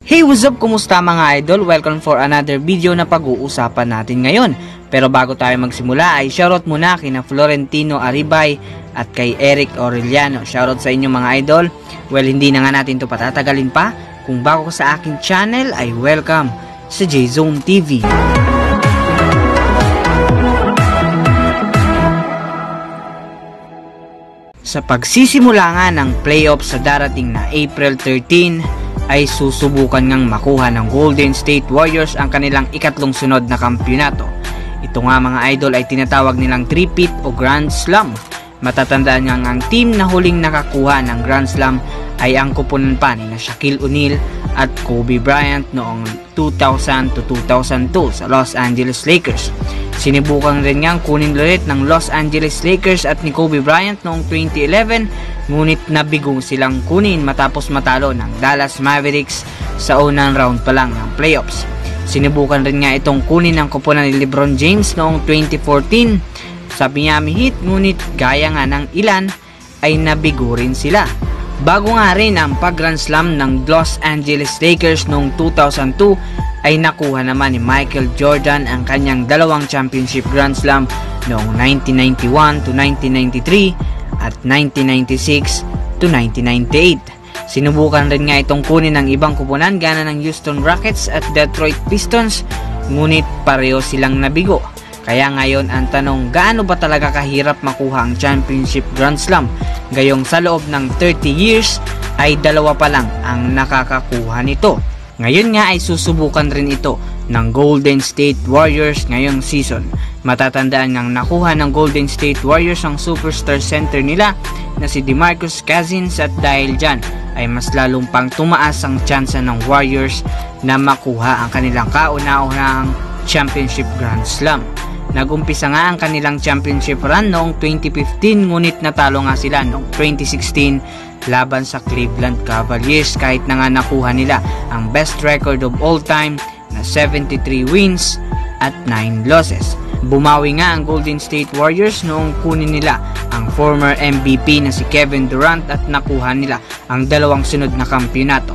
Hey, what's up? Kumusta mga idol? Welcome for another video na pag-uusapan natin ngayon. Pero bago tayo magsimula ay shoutout muna kina Florentino Aribay at kay Eric Aureliano. Shoutout sa inyo mga idol. Well, hindi na nga natin to patatagalin pa. Kung bago ka sa aking channel ay welcome sa J-Zone TV. Sa pagsisimula nga ng playoffs sa darating na April 13, ay susubukan ngang makuha ng Golden State Warriors ang kanilang ikatlong sunod na kampyonato. Ito nga mga idol ay tinatawag nilang three-peat o Grand Slam. Matatandaan nga ang team na huling nakakuha ng Grand Slam ay ang kupunan pa ni Shaquille O'Neal at Kobe Bryant noong 2000 to 2002 sa Los Angeles Lakers. Sinubukan rin ngang kunin ulit ng Los Angeles Lakers at ni Kobe Bryant noong 2011, ngunit nabigo silang kunin matapos matalo ng Dallas Mavericks sa unang round pa lang ng playoffs. Sinubukan rin nga itong kunin ng koponan ni LeBron James noong 2014 sa Miami Heat, ngunit gaya nga ng ilan ay nabigo rin sila. Bago nga rin ang pag-Grand Slam ng Los Angeles Lakers noong 2002 ay nakuha naman ni Michael Jordan ang kanyang dalawang championship Grand Slam noong 1991 to 1993 at 1996 to 1998. Sinubukan rin nga itong kunin ng ibang kupunan gana ng Houston Rockets at Detroit Pistons, ngunit pareho silang nabigo. Kaya ngayon ang tanong, gaano ba talaga kahirap makuha ang championship Grand Slam? Gayong sa loob ng 30 years ay dalawa pa lang ang nakakakuha nito. Ngayon nga ay susubukan rin ito ng Golden State Warriors ngayong season. Matatandaan ngang nakuha ng Golden State Warriors ang superstar center nila na si DeMarcus Cousins, at dahil dyan ay mas lalong pang tumaas ang tsansa ng Warriors na makuha ang kanilang kauna-unahang championship Grand Slam. Nagumpisa nga ang kanilang championship run noong 2015, ngunit natalo nga sila noong 2016 laban sa Cleveland Cavaliers, kahit na nga nakuha nila ang best record of all time na 73 wins at 9 losses. Bumawi nga ang Golden State Warriors noong kunin nila ang former MVP na si Kevin Durant at nakuha nila ang dalawang sunod na kampyonato.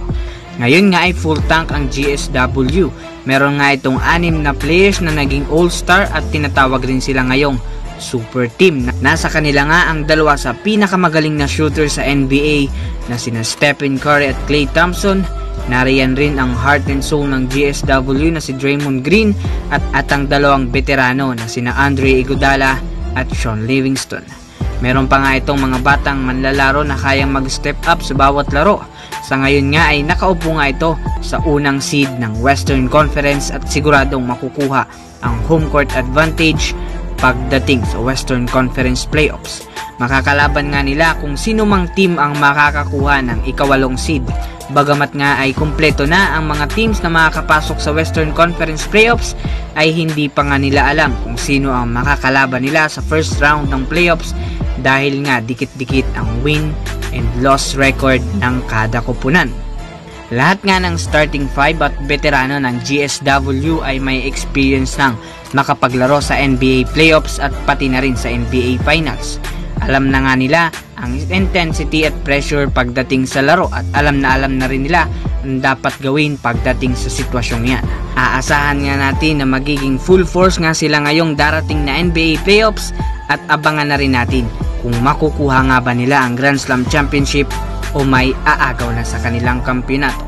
Ngayon nga ay full tank ang GSW. Meron nga itong 6 na players na naging all-star at tinatawag rin sila ngayong super team. Nasa kanila nga ang dalawa sa pinakamagaling na shooter sa NBA na sina Stephen Curry at Klay Thompson. Nariyan rin ang heart and soul ng GSW na si Draymond Green at ang dalawang veterano na sina Andre Iguodala at Sean Livingston. Meron pa nga itong mga batang manlalaro na kayang mag-step up sa bawat laro. Sa ngayon nga ay nakaupo nga ito sa unang seed ng Western Conference at siguradong makukuha ang home court advantage pagdating sa Western Conference Playoffs. Makakalaban nga nila kung sino mang team ang makakakuha ng ika-8 seed. Bagamat nga ay kumpleto na ang mga teams na makakapasok sa Western Conference Playoffs, ay hindi pa nga nila alam kung sino ang makakalaban nila sa first round ng playoffs dahil nga dikit-dikit ang win and loss record ng kada koponan. Lahat nga ng starting 5 at veterano ng GSW ay may experience ng makapaglaro sa NBA playoffs at pati na rin sa NBA finals. Alam na nga nila ang intensity at pressure pagdating sa laro at alam na rin nila ang dapat gawin pagdating sa sitwasyong yan. Aasahan nga natin na magiging full force nga sila ngayong darating na NBA playoffs at abangan na rin natin kung makukuha nga ba nila ang Grand Slam Championship o may aagaw na sa kanilang kampyonato.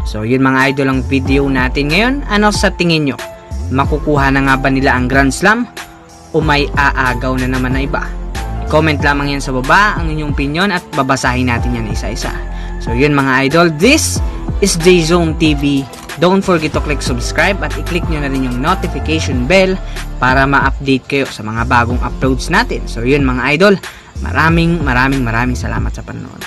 So yun mga idol ang video natin ngayon. Ano sa tingin nyo? Makukuha na nga ba nila ang Grand Slam o may aagaw na naman na iba? Comment lamang yan sa baba ang inyong opinion at babasahin natin yan isa-isa. So yun mga idol, this is J-Zone TV. Don't forget to click subscribe at i-click nyo na rin yung notification bell para ma-update kayo sa mga bagong uploads natin. So yun mga idol, maraming salamat sa panonood.